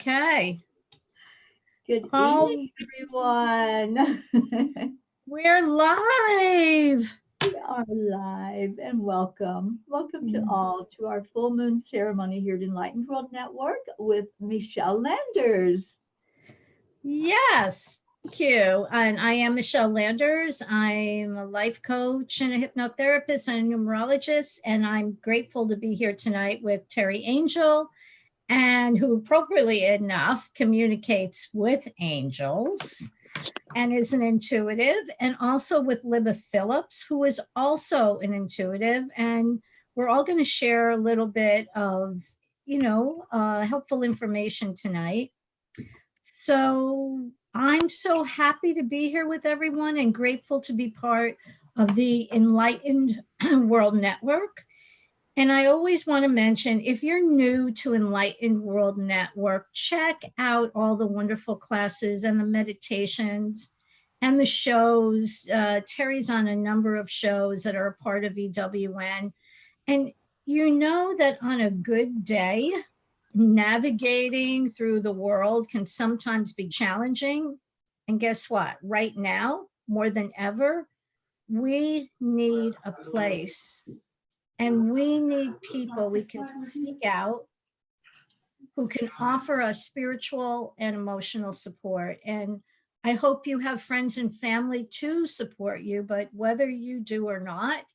Okay. Good evening, everyone. We're live. We are live and welcome. Welcome to all to our full moon ceremony here at Enlightened World Network with Michele Landers. Yes, thank you. And I am Michele Landers. I'm a life coach and a hypnotherapist and a numerologist. And I'm grateful to be here tonight with Terri Angel, and who appropriately enough communicates with angels and is an intuitive, and also with Libba Phillips, who is also an intuitive. And we're all going to share a little bit of, helpful information tonight. So I'm so happy to be here with everyone and grateful to be part of the Enlightened World Network. And I always want to mention, if you're new to Enlightened World Network, check out all the wonderful classes and the meditations and the shows. Terri's on a number of shows that are a part of EWN. And you know that on a good day, navigating through the world can sometimes be challenging. And guess what? Right now, more than ever, we need a place. And we need people we can seek out who can offer us spiritual and emotional support. And I hope you have friends and family to support you, but whether you do or not,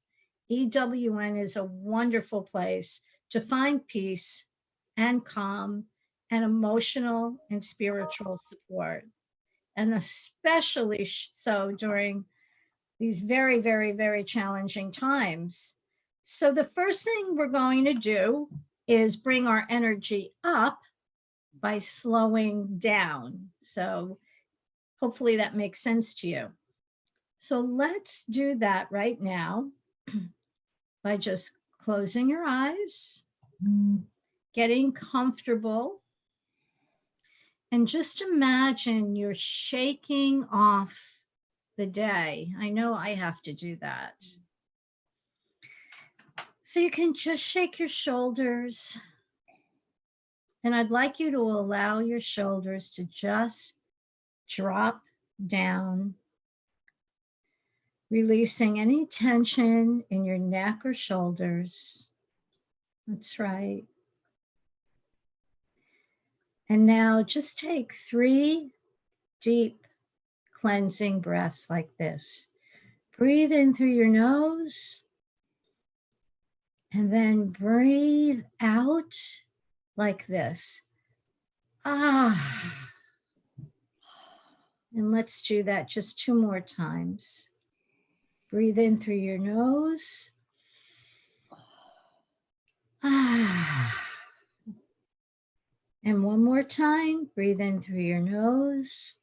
EWN is a wonderful place to find peace and calm and emotional and spiritual support. And especially so during these very, very, very challenging times. So the first thing we're going to do is bring our energy up by slowing down. So hopefully that makes sense to you. So let's do that right now by just closing your eyes, getting comfortable, and just imagine you're shaking off the day. I know I have to do that. So you can just shake your shoulders. And I'd like you to allow your shoulders to just drop down, releasing any tension in your neck or shoulders. That's right. And now just take 3 deep cleansing breaths like this. Breathe in through your nose. And then breathe out like this. Ah. And let's do that just 2 more times. Breathe in through your nose. Ah. And one more time. Breathe in through your nose.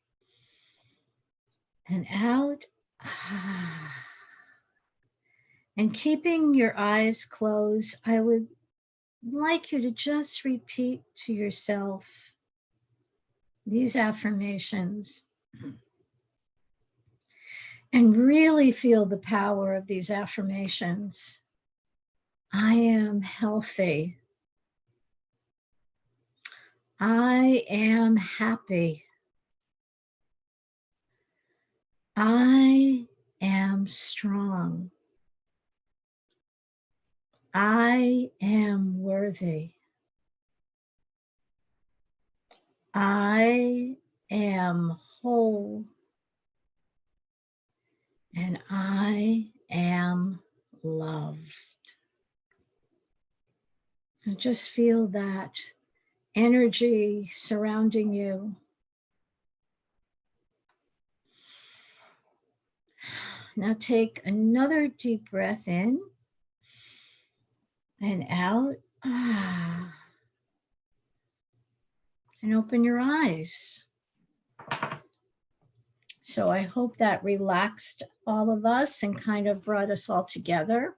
And out. Ah. And keeping your eyes closed, I would like you to just repeat to yourself these affirmations and really feel the power of these affirmations. I am healthy. I am happy. I am strong. I am worthy. I am whole. And I am loved. And just feel that energy surrounding you. Now take another deep breath in and out. Ah. And open your eyes. So I hope that relaxed all of us and kind of brought us all together.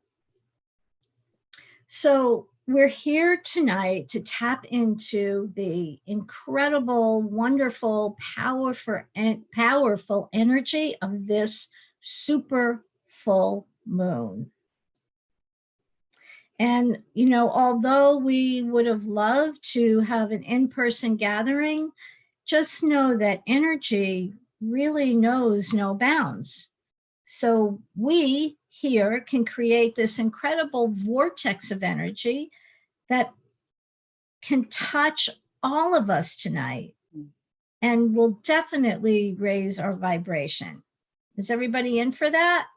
So we're here tonight to tap into the incredible, wonderful, powerful energy of this super full moon. And, you know, although we would have loved to have an in person gathering, just know that energy really knows no bounds. So we here can create this incredible vortex of energy that can touch all of us tonight and will definitely raise our vibration. Is everybody in for that?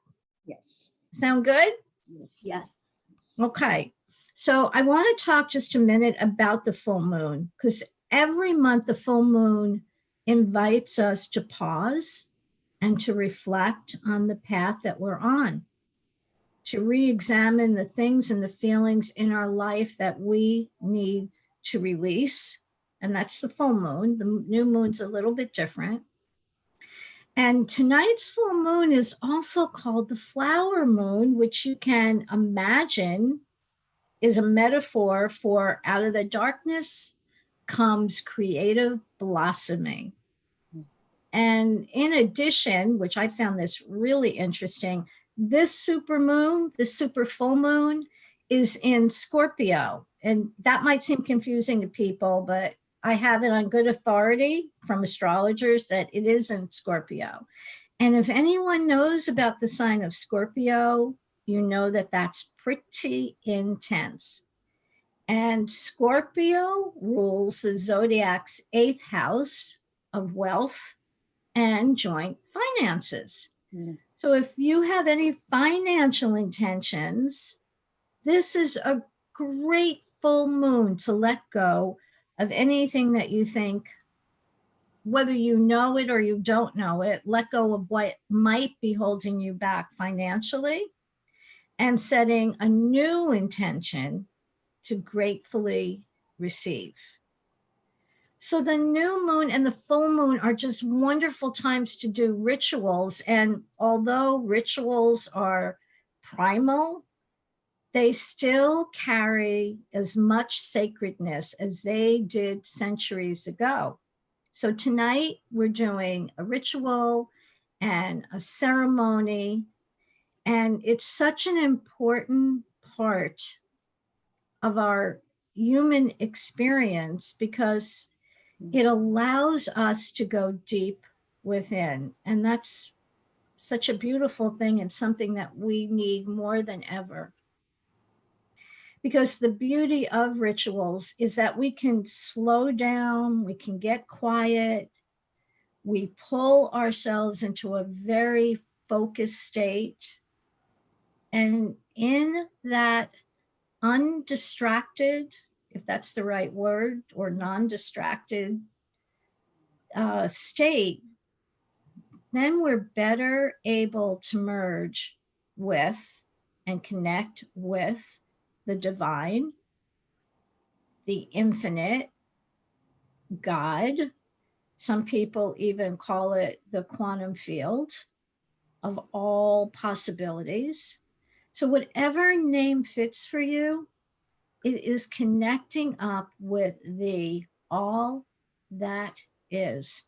Yes. Sound good? Yes. Yes. Okay. So I want to talk just a minute about the full moon, because every month the full moon invites us to pause and to reflect on the path that we're on, to re-examine the things and the feelings in our life that we need to release. And that's the full moon. The new moon's a little bit different. And tonight's full moon is also called the flower moon, which you can imagine is a metaphor for out of the darkness comes creative blossoming. And in addition, which I found this really interesting, this super moon, this super full moon is in Scorpio. And that might seem confusing to people, but I have it on good authority from astrologers that it is in Scorpio. And if anyone knows about the sign of Scorpio, you know that that's pretty intense. And Scorpio rules the zodiac's eighth house of wealth and joint finances. So if you have any financial intentions, this is a great full moon to let go of anything that you think, whether you know it or you don't know it, let go of what might be holding you back financially and setting a new intention to gratefully receive. So the new moon and the full moon are just wonderful times to do rituals. And although rituals are primal, they still carry as much sacredness as they did centuries ago. So tonight we're doing a ritual and a ceremony, and it's such an important part of our human experience because it allows us to go deep within. And that's such a beautiful thing and something that we need more than ever. Because the beauty of rituals is that we can slow down, we can get quiet, we pull ourselves into a very focused state. And in that undistracted, if that's the right word, or non distracted state, then we're better able to merge with and connect with the divine, the infinite, God. Some people even call it the quantum field of all possibilities. So, whatever name fits for you, it is connecting up with the all that is.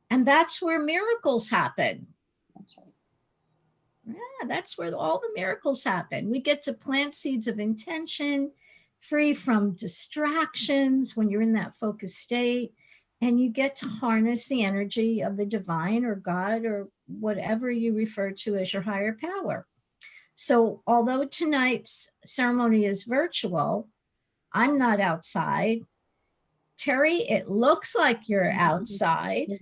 And that's where miracles happen. That's right. Yeah, that's where all the miracles happen. We get to plant seeds of intention, free from distractions when you're in that focused state, and you get to harness the energy of the divine or God or whatever you refer to as your higher power. So, although tonight's ceremony is virtual, I'm not outside. Terri, it looks like you're outside.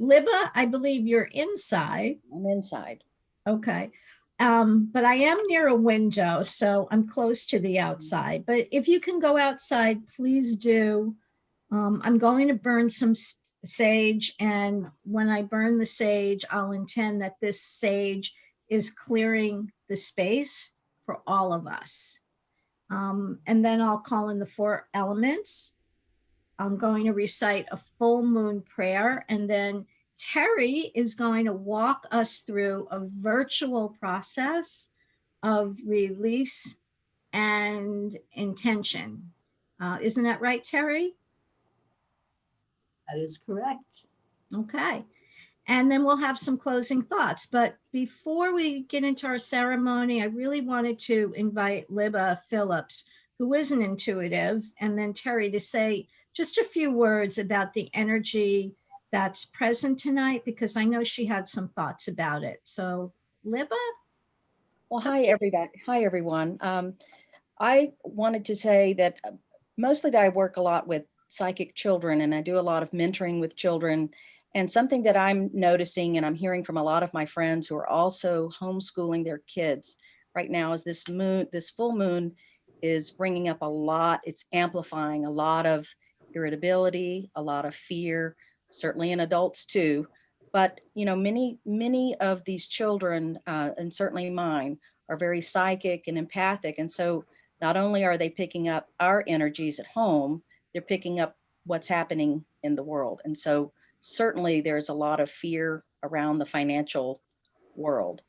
Libba, I believe you're inside. I'm inside. Okay. But I am near a window, so I'm close to the outside. But if you can go outside, please do. I'm going to burn some sage, and when I burn the sage, I'll intend that this sage is clearing the space for all of us. And then I'll call in the four elements. I'm going to recite a full moon prayer, and then Terri is going to walk us through a virtual process of release and intention. Isn't that right, Terri? That is correct. Okay. and then we'll have some closing thoughts. But before we get into our ceremony, I really wanted to invite Libba Phillips, who is an intuitive, and then Terri to say just a few words about the energy that's present tonight, because I know she had some thoughts about it. So, Libba? Well, hi, everybody. Hi, everyone. I wanted to say that mostly that I work a lot with psychic children and I do a lot of mentoring with children. And something that I'm noticing and I'm hearing from a lot of my friends who are also homeschooling their kids right now is this full moon is bringing up a lot. It's amplifying a lot of irritability, a lot of fear, certainly in adults too. But, many of these children, and certainly mine, are very psychic and empathic. And so not only are they picking up our energies at home, they're picking up what's happening in the world. And so certainly there's a lot of fear around the financial world.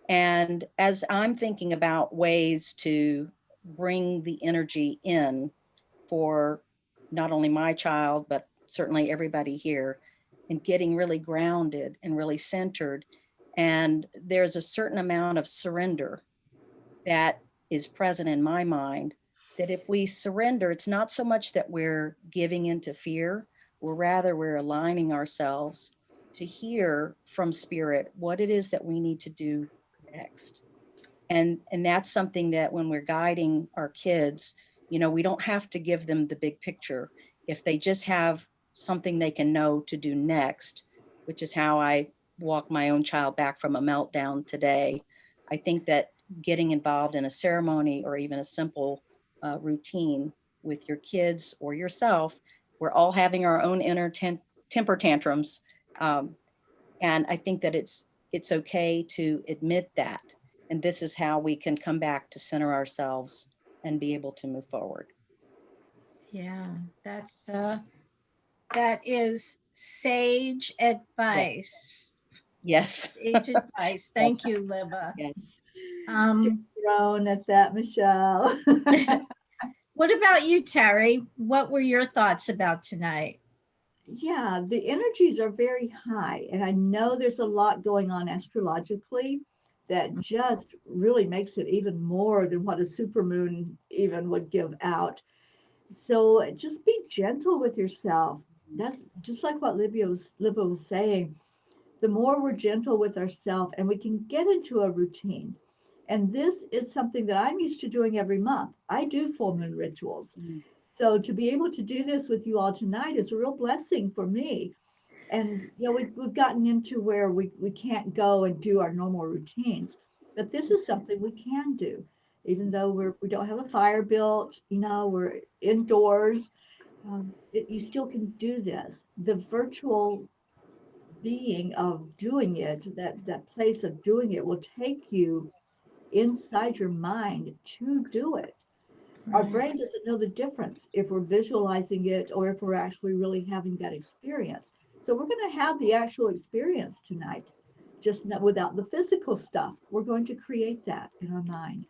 And as I'm thinking about ways to bring the energy in for not only my child, but certainly everybody here, and getting really grounded and really centered. And there's a certain amount of surrender that is present in my mind, that if we surrender, it's not so much that we're giving into fear, we're aligning ourselves to hear from spirit what it is that we need to do next. And that's something that when we're guiding our kids, we don't have to give them the big picture. If they just have something they can know to do next, which is how I walk my own child back from a meltdown today. I think that getting involved in a ceremony or even a simple routine with your kids or yourself, we're all having our own inner temper tantrums. Um, and I think that it's okay to admit that. And this is how we can come back to center ourselves and be able to move forward. Yeah, that is sage Yes. advice. Yes. Sage advice. Thank you, Libba. Yes. Thrown at that, Michele. What about you, Terri? What were your thoughts about tonight? Yeah, the energies are very high, and I know there's a lot going on astrologically that just really makes it even more than what a supermoon even would give out. So just be gentle with yourself. That's just like what Libba was saying. The more we're gentle with ourselves and we can get into a routine. And this is something that I'm used to doing every month. I do full moon rituals. Mm. So to be able to do this with you all tonight is a real blessing for me. And we've gotten into where we can't go and do our normal routines, but this is something we can do, even though we don't have a fire built, we're indoors. You still can do this. The virtual being of doing it, that place of doing it, will take you inside your mind to do it. Our Right. brain doesn't know the difference if we're visualizing it or if we're actually really having that experience. So we're going to have the actual experience tonight, just not without the physical stuff. We're going to create that in our minds.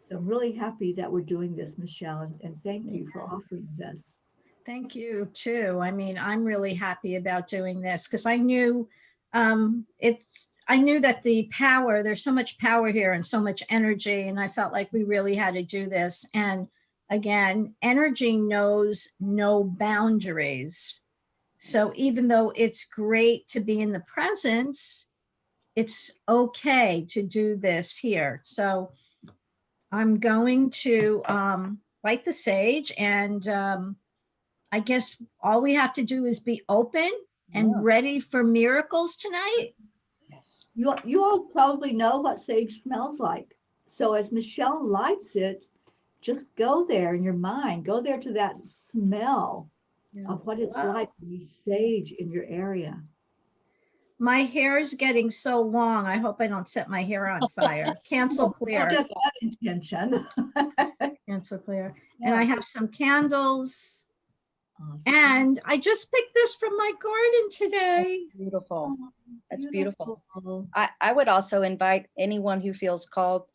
So I'm really happy that we're doing this, Michele, and thank you for offering this. Thank you too. I mean, I'm really happy about doing this because it I knew that there's so much power here and so much energy, and I felt like we really had to do this. And again, energy knows no boundaries. So even though it's great to be in the presence, it's okay to do this here. So I'm going to light the sage, and I guess all we have to do is be open Yeah. and ready for miracles tonight. Yes. You all probably know what sage smells like. So as Michele lights it, just go there in your mind, go there to that smell Yeah. of what it's Wow. like when you sage in your area. My hair is getting so long. I hope I don't set my hair on fire. Cancel Don't clear. get that intention. Cancel clear. And Yeah. I have some candles. Awesome. And I just picked this from my garden today. Beautiful. Oh, That's beautiful. beautiful. I would also invite anyone who feels called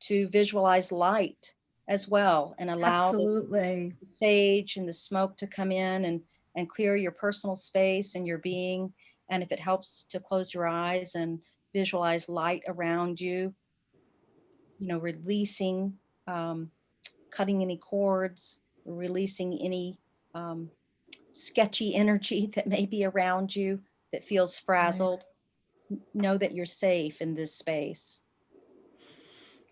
to visualize light as well and allow the Absolutely. sage and the smoke to come in and clear your personal space and your being. And if it helps to close your eyes and visualize light around you, releasing, cutting any cords, releasing any sketchy energy that may be around you that feels frazzled, know that you're safe in this space.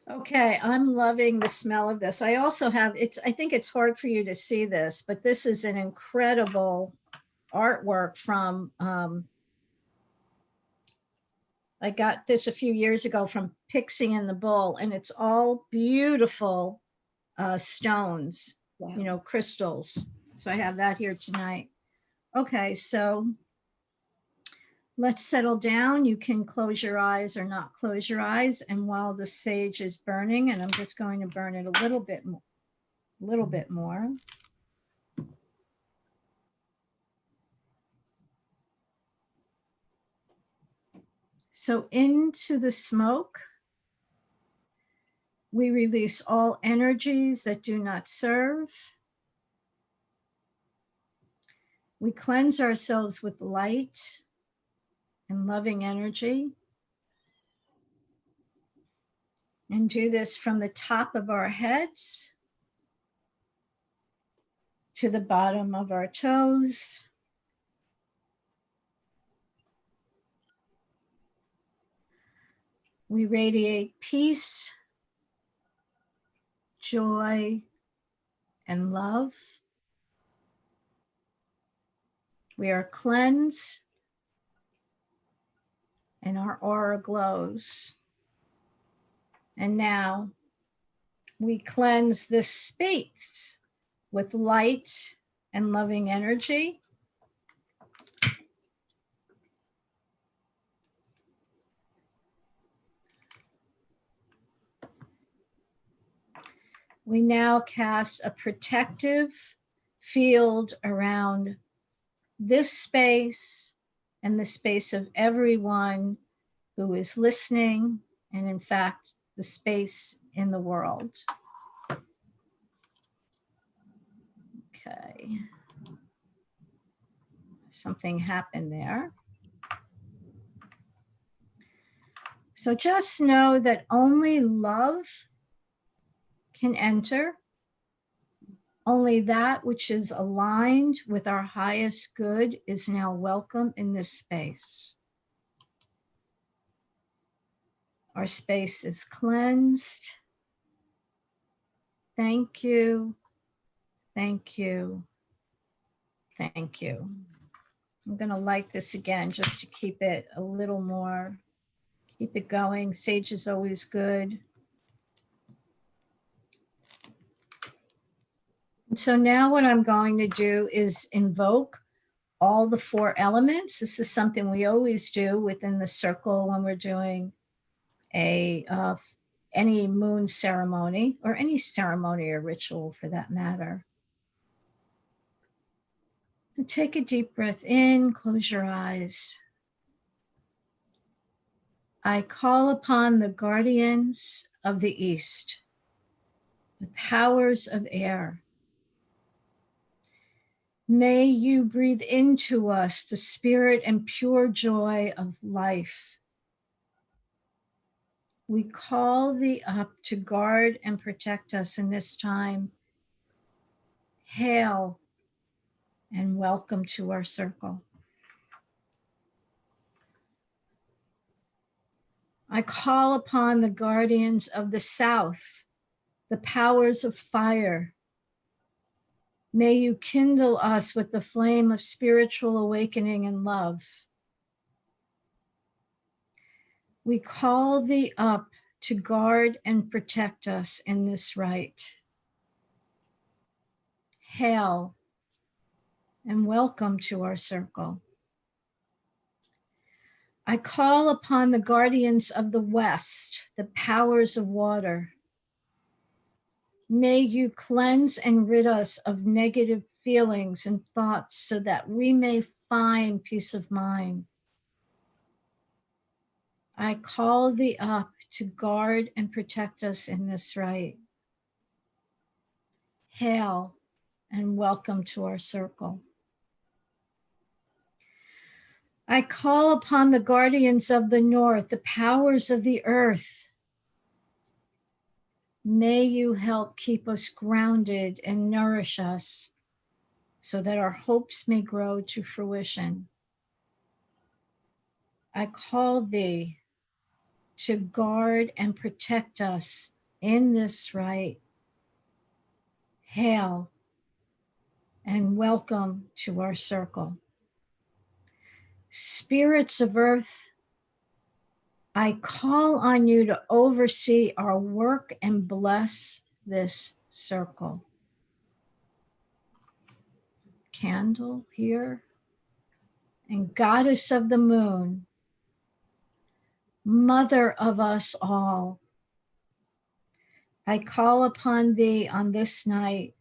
Okay, I'm loving the smell of this. I also have, I think it's hard for you to see this, but this is an incredible artwork from, I got this a few years ago from Pixie and the Bull, and it's all beautiful stones, Wow. crystals. So I have that here tonight. Okay, so let's settle down. You can close your eyes or not close your eyes. And while the sage is burning, and I'm just going to burn it a little bit more. So into the smoke, we release all energies that do not serve. We cleanse ourselves with light and loving energy. And do this from the top of our heads to the bottom of our toes. We radiate peace, joy, and love. We are cleansed and our aura glows. And now we cleanse this space with light and loving energy. We now cast a protective field around this space and the space of everyone who is listening, and in fact, the space in the world. Okay. Something happened there. So just know that only love can enter. Only that which is aligned with our highest good is now welcome in this space. Our space is cleansed. Thank you. Thank you. Thank you. I'm going to light this again just to keep it a little more, keep it going. Sage is always good. So now what I'm going to do is invoke all the 4 elements. This is something we always do within the circle when we're doing any moon ceremony or any ceremony or ritual for that matter. And take a deep breath in, close your eyes. I call upon the guardians of the East, the powers of air. May you breathe into us the spirit and pure joy of life. We call thee up to guard and protect us in this time. Hail and welcome to our circle. I call upon the guardians of the South, the powers of fire. May you kindle us with the flame of spiritual awakening and love. We call thee up to guard and protect us in this rite. Hail and welcome to our circle. I call upon the guardians of the West, the powers of water. May you cleanse and rid us of negative feelings and thoughts so that we may find peace of mind. I call thee up to guard and protect us in this rite. Hail and welcome to our circle. I call upon the guardians of the north, the powers of the earth. May you help keep us grounded and nourish us so that our hopes may grow to fruition. I call thee to guard and protect us in this rite. Hail and welcome to our circle. Spirits of earth, I call on you to oversee our work and bless this circle. Candle here. And goddess of the moon, mother of us all, I call upon thee on this night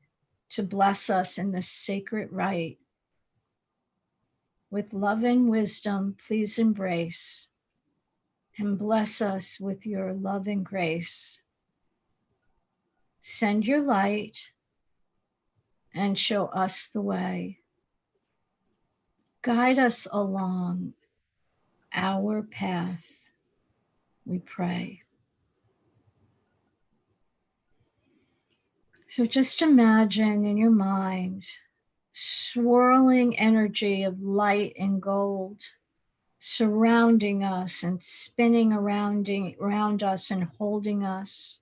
to bless us in this sacred rite. With love and wisdom, please embrace and bless us with your love and grace. Send your light and show us the way. Guide us along our path, we pray. So just imagine in your mind swirling energy of light and gold surrounding us and spinning around us and holding us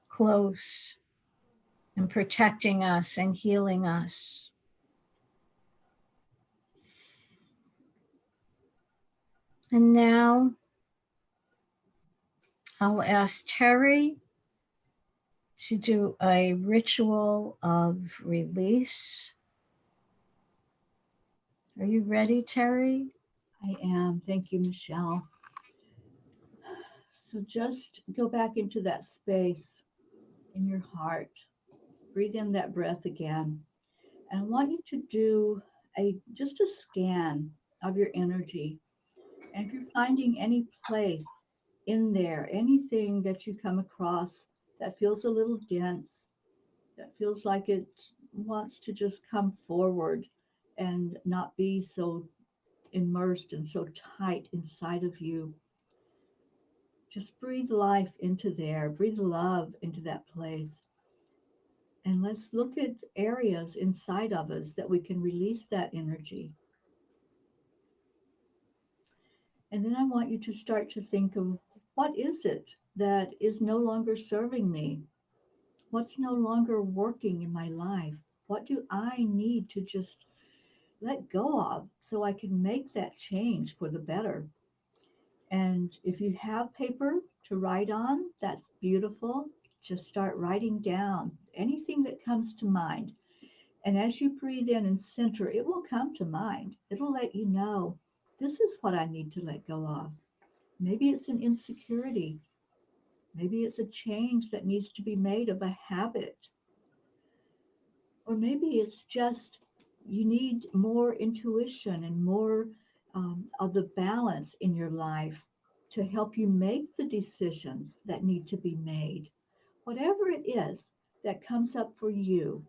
close and protecting us and healing us. And now I'll ask Terri to do a ritual of release. Are you ready, Terri? I am. Thank you, Michele. So just go back into that space in your heart. Breathe in that breath again. And I want you to do just a scan of your energy. And if you're finding any place in there, anything that you come across that feels a little dense, that feels like it wants to just come forward and not be so immersed and so tight inside of you, just breathe life into there, breathe love into that place. And let's look at areas inside of us that we can release that energy. And then I want you to start to think of what is it that is no longer serving me? What's no longer working in my life? What do I need to just let go of so I can make that change for the better? And if you have paper to write on, that's beautiful. Just start writing down anything that comes to mind. And as you breathe in and center, it will come to mind. It'll let you know this is what I need to let go of. Maybe it's an insecurity. Maybe it's a change that needs to be made of a habit. Or maybe it's just you need more intuition and more of the balance in your life to help you make the decisions that need to be made. Whatever it is that comes up for you,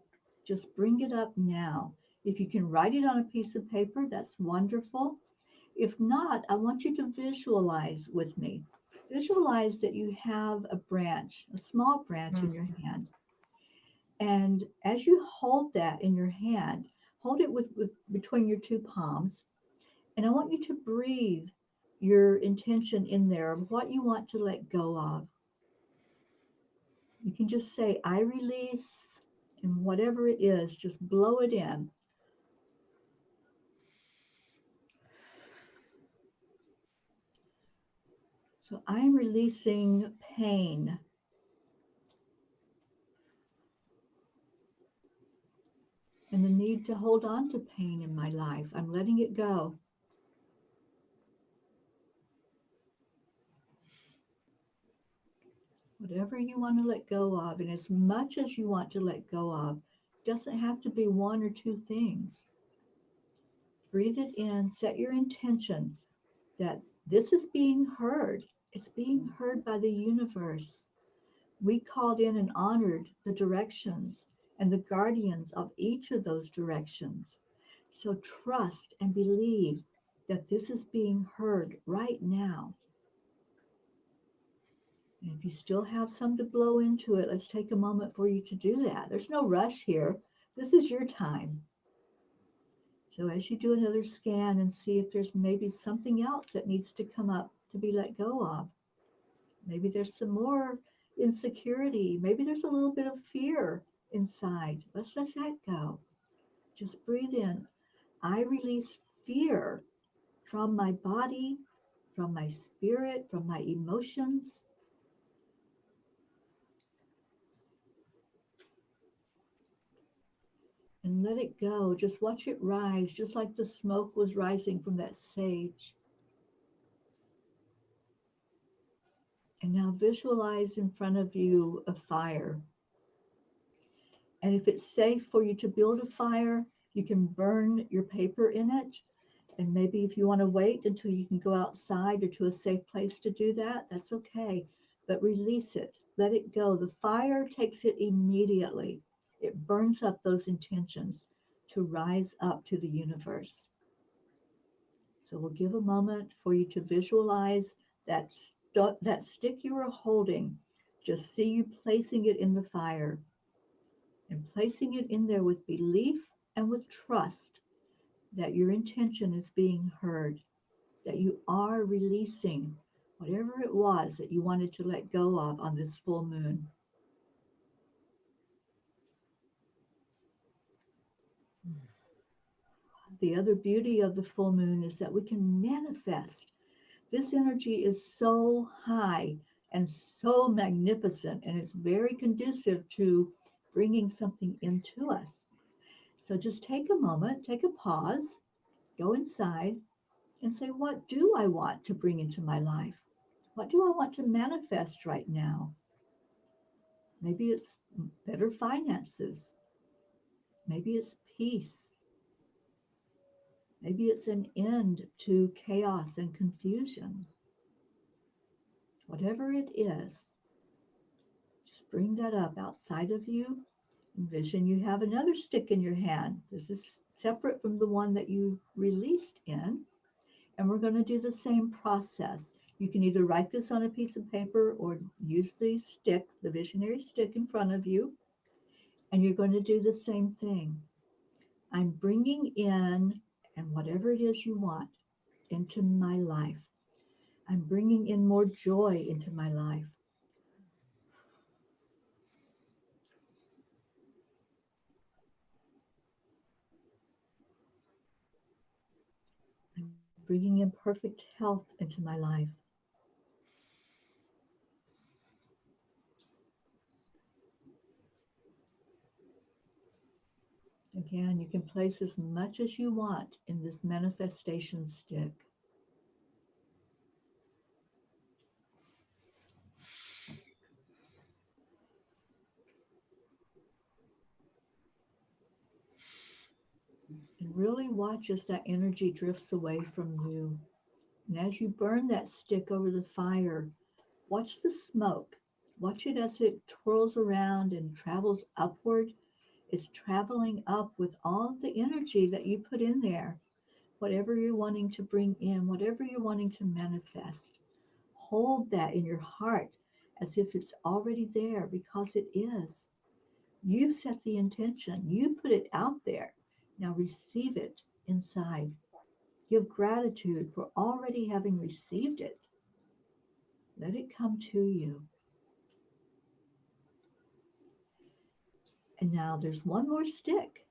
just bring it up now. If you can write it on a piece of paper, that's wonderful. If not, I want you to visualize with me. Visualize that you have a branch, a small branch in your hand. And as you hold that in your hand, hold it with between your two palms. And I want you to breathe your intention in there of what you want to let go of. You can just say, I release, and whatever it is, just blow it in. So I'm releasing pain. And the need to hold on to pain in my life. I'm letting it go. Whatever you want to let go of, and as much as you want to let go of, doesn't have to be one or two things. Breathe it in, set your intention that this is being heard. It's being heard by the universe. We called in and honored the directions and the guardians of each of those directions. So trust and believe that this is being heard right now. And if you still have some to blow into it, let's take a moment for you to do that. There's no rush here. This is your time. So as you do another scan and see if there's maybe something else that needs to come up to be let go of. Maybe there's some more insecurity. Maybe there's a little bit of fear inside. Let's let that go. Just breathe in. I release fear from my body, from my spirit, from my emotions. And let it go. Just watch it rise, just like the smoke was rising from that sage. And now visualize in front of you a fire. And if it's safe for you to build a fire, you can burn your paper in it. And maybe if you want to wait until you can go outside or to a safe place to do that, that's okay. But release it. Let it go. The fire takes it immediately. It burns up those intentions to rise up to the universe. So we'll give a moment for you to visualize that, that stick you are holding. Just see you placing it in the fire and placing it in there with belief and with trust that your intention is being heard, that you are releasing whatever it was that you wanted to let go of on this full moon. The other beauty of the full moon is that we can manifest. This energy is so high and so magnificent, and it's very conducive to bringing something into us. So just take a moment, take a pause, go inside, and say, what do I want to bring into my life? What do I want to manifest right now? Maybe it's better finances. Maybe it's peace. Maybe it's an end to chaos and confusion. Whatever it is, just bring that up outside of you. Envision you have another stick in your hand. This is separate from the one that you released in. And we're going to do the same process. You can either write this on a piece of paper or use the stick, the visionary stick in front of you. And you're going to do the same thing. I'm bringing in, and whatever it is you want, into my life. I'm bringing in more joy into my life. I'm bringing in perfect health into my life. Again, you can place as much as you want in this manifestation stick. And really watch as that energy drifts away from you. And as you burn that stick over the fire, watch the smoke. Watch it as it twirls around and travels upward. It's traveling up with all the energy that you put in there. Whatever you're wanting to bring in, whatever you're wanting to manifest, hold that in your heart as if it's already there, because it is. You set the intention, you put it out there. Now receive it inside. Give gratitude for already having received it. Let it come to you. And now there's one more stick,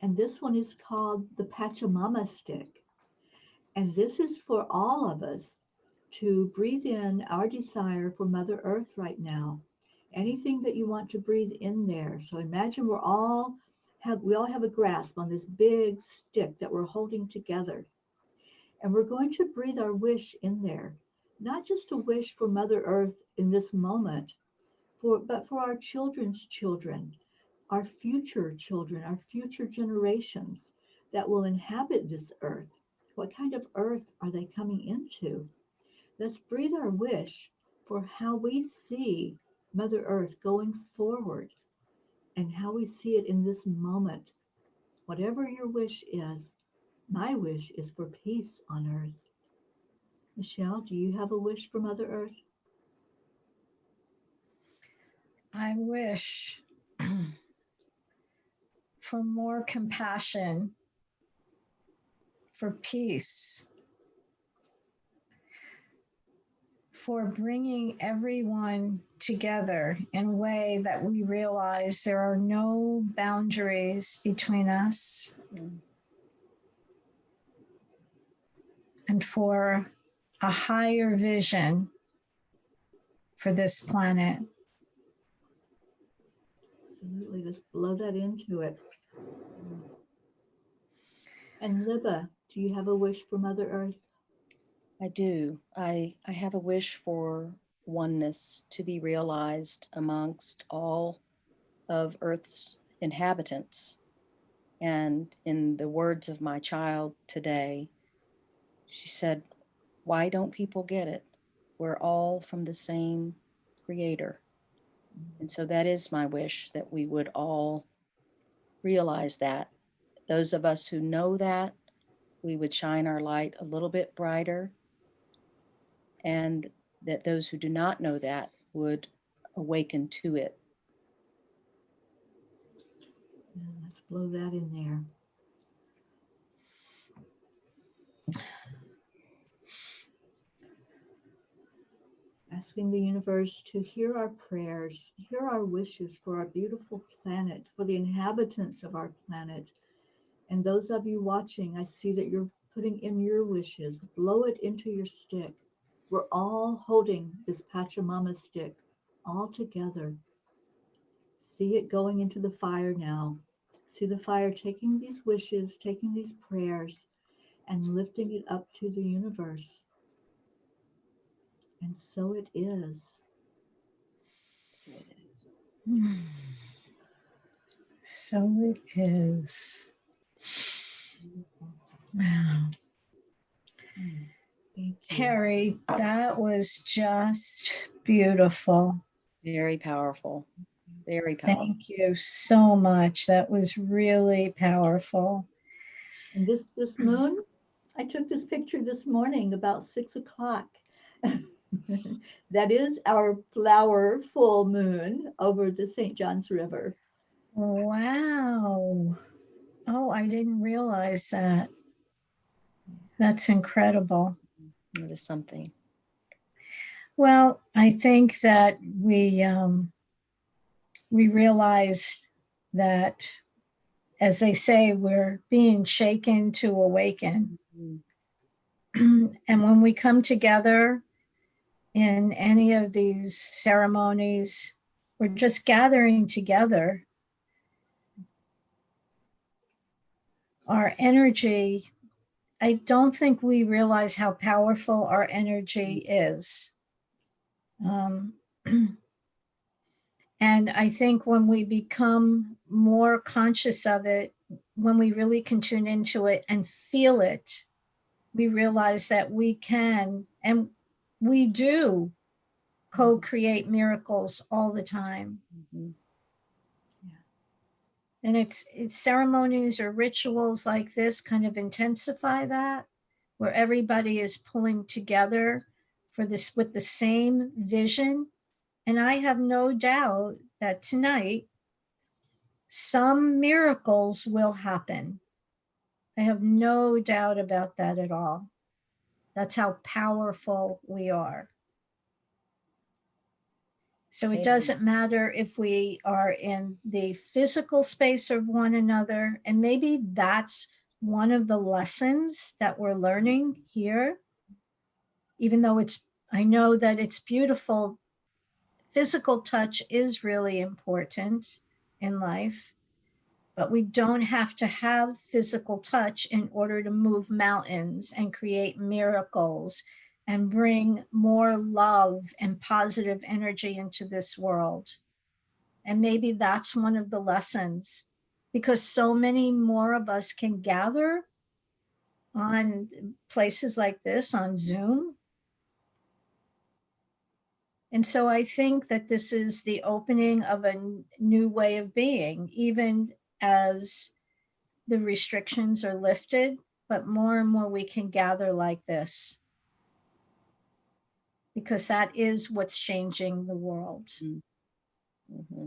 and this one is called the Pachamama stick. And this is for all of us to breathe in our desire for Mother Earth right now. Anything that you want to breathe in there. So imagine we all have a grasp on this big stick that we're holding together. And we're going to breathe our wish in there. Not just a wish for Mother Earth in this moment, but for our children's children, our future children, our future generations that will inhabit this earth. What kind of earth are they coming into? Let's breathe our wish for how we see Mother Earth going forward and how we see it in this moment. Whatever your wish is, My wish is for peace on earth. Michele, do you have a wish for Mother Earth? I wish for more compassion, for peace, for bringing everyone together in a way that we realize there are no boundaries between us, and for a higher vision for this planet. Absolutely. Let's blow that into it. And Libba, do you have a wish for Mother Earth? I do. I have a wish for oneness to be realized amongst all of Earth's inhabitants. And in the words of my child today, she said, "Why don't people get it? We're all from the same creator." And so that is my wish, that we would all realize that. Those of us who know that, we would shine our light a little bit brighter, and that those who do not know that would awaken to it. Let's blow that in there. Asking the universe to hear our prayers, hear our wishes for our beautiful planet, for the inhabitants of our planet. And those of you watching, I see that you're putting in your wishes. Blow it into your stick. We're all holding this Pachamama stick all together. See it going into the fire now. See the fire taking these wishes, taking these prayers, and lifting it up to the universe. And so it is. So it is. So it is. Wow. Thank you. Terri, that was just beautiful. Very powerful. Very powerful. Thank you so much. That was really powerful. And this moon, I took this picture this morning about 6 o'clock. That is our flower full moon over the St. Johns River. Wow. Oh, I didn't realize that. That's incredible. It is something. Well, I think that we realize that, as they say, we're being shaken to awaken. And when we come together in any of these ceremonies, we're just gathering together. Our energy, I don't think we realize how powerful our energy is. And I think when we become more conscious of it, when we really can tune into it and feel it, we realize that we can and we do co-create miracles all the time. Mm-hmm. Yeah. And it's ceremonies or rituals like this kind of intensify that, where everybody is pulling together for this with the same vision. And I have no doubt that tonight some miracles will happen. I have no doubt about that at all. That's how powerful we are. So it doesn't matter if we are in the physical space of one another. And maybe that's one of the lessons that we're learning here. Even though I know that it's beautiful, physical touch is really important in life. But we don't have to have physical touch in order to move mountains and create miracles and bring more love and positive energy into this world. And maybe that's one of the lessons, because so many more of us can gather on places like this on Zoom. And so I think that this is the opening of a new way of being, even as the restrictions are lifted. but more and more we can gather like this, because that is what's changing the world. Mm-hmm.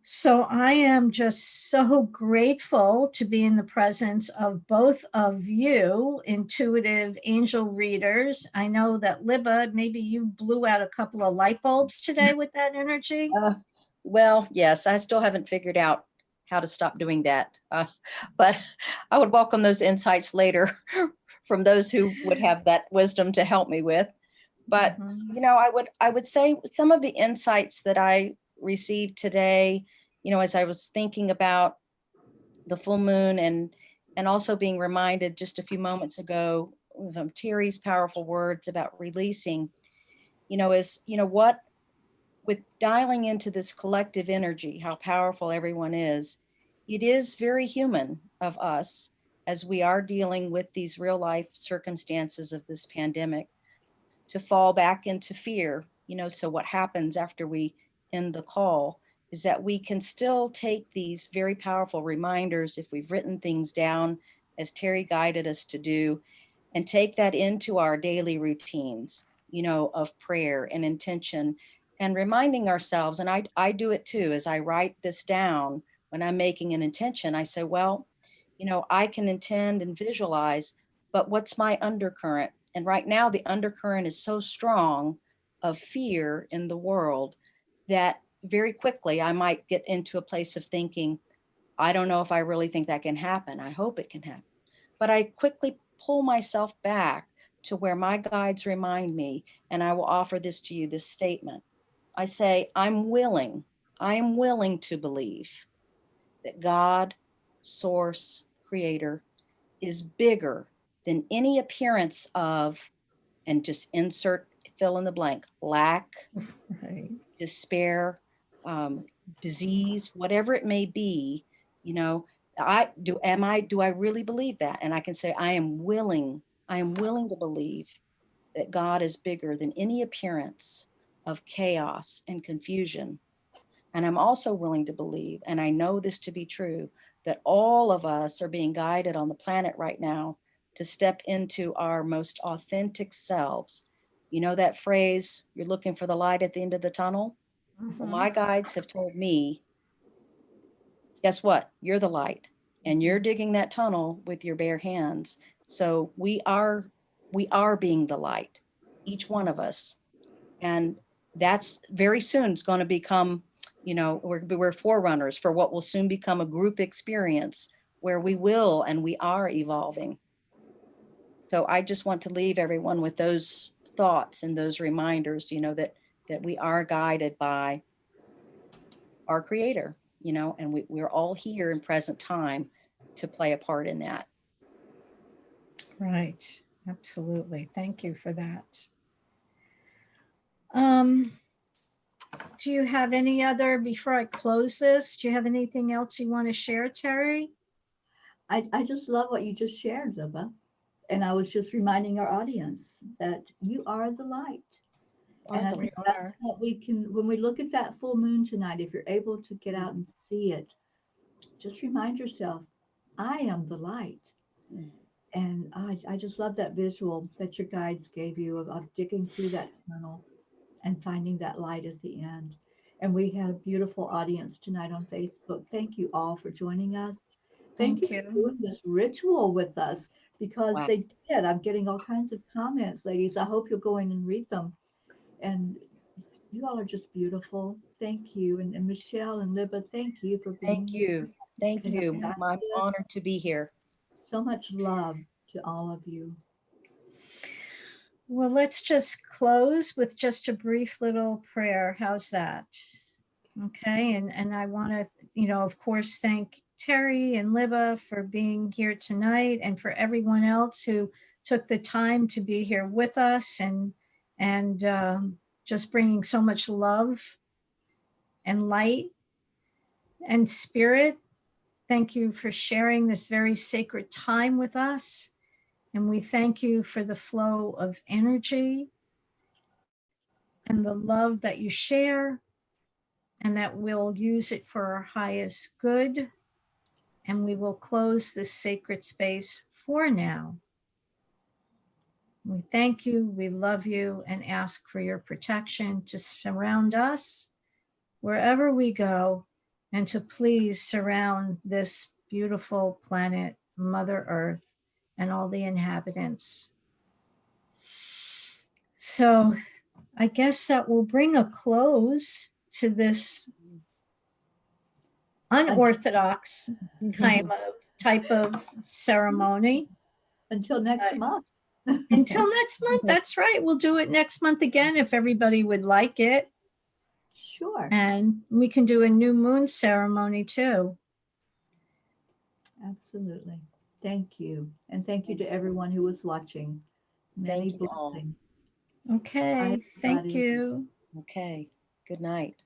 So I am just so grateful to be in the presence of both of you, intuitive angel readers. I know that Libba, maybe you blew out a couple of light bulbs today with that energy. Well, yes, I still haven't figured out how to stop doing that. But I would welcome those insights later from those who would have that wisdom to help me with. But Mhm. I would say some of the insights that I received today, as I was thinking about the full moon and also being reminded just a few moments ago of Terry's powerful words about releasing, is what, with dialing into this collective energy, how powerful everyone is, it is very human of us, as we are dealing with these real life circumstances of this pandemic, to fall back into fear. So what happens after we end the call is that we can still take these very powerful reminders, if we've written things down, as Terry guided us to do, and take that into our daily routines, of prayer and intention, and reminding ourselves. And I do it too, as I write this down. When I'm making an intention, I say, well, I can intend and visualize, but what's my undercurrent? And right now, the undercurrent is so strong of fear in the world that very quickly I might get into a place of thinking, I don't know if I really think that can happen. I hope it can happen. But I quickly pull myself back to where my guides remind me, and I will offer this to you, this statement. I say, I am willing to believe that God, source, creator, is bigger than any appearance of, and just insert, fill in the blank, lack, Right. despair, um, disease, whatever it may be. you know do I really believe that? And I can say, I am willing to believe that God is bigger than any appearance of chaos and confusion. And I'm also willing to believe, and I know this to be true, that all of us are being guided on the planet right now to step into our most authentic selves. You know that phrase, you're looking for the light at the end of the tunnel? Well, Mhm. my guides have told me, guess what? You're the light, and you're digging that tunnel with your bare hands. So we are being the light, each one of us. And that's very soon is going to become, we're forerunners for what will soon become a group experience where we will and we are evolving. So I just want to leave everyone with those thoughts and those reminders, that we are guided by our creator, and we're all here in present time to play a part in that. Right. Absolutely. Thank you for that. Um, do you have any other, before I close this, do you have anything else you want to share, Terri? I just love what you just shared, Libba. And I was just reminding our audience that you are the light. And I Arthur, we think that's are. what we can, when we look at that full moon tonight, if you're able to get out Mm, and see it, just remind yourself, I am the light. mm. And I just love that visual that your guides gave you of digging through that tunnel and finding that light at the end. And we had a beautiful audience tonight on Facebook. Thank you all for joining us. Thank you Thank for you. doing this ritual with us because Wow. they did. I'm getting all kinds of comments, ladies. I hope you'll go in and read them. And you all are just beautiful. Thank you. And Michele and Libba, thank you for Thank being here. you. Thank And our you. I'm guides, honored to be here. so much love to all of you. Well, let's just close with just a brief little prayer. How's that? Okay. And I want to, of course, thank Terri and Libba for being here tonight, and for everyone else who took the time to be here with us, and just bringing so much love and light and spirit. Thank you for sharing this very sacred time with us. And we thank you for the flow of energy and the love that you share, and that we'll use it for our highest good and we will close this sacred space for now. We thank you, we love you, and ask for your protection to surround us wherever we go, and to please surround this beautiful planet, Mother Earth, and all the inhabitants. So I guess that will bring a close to this unorthodox type of ceremony. Until next month. Until next month, that's right. We'll do it next month again if everybody would like it. Sure. And we can do a new moon ceremony too. Absolutely. Thank you. And thank you to everyone who was watching. Many Thank you all. blessings. Okay, Bye, thank everybody. you. Okay. Good night.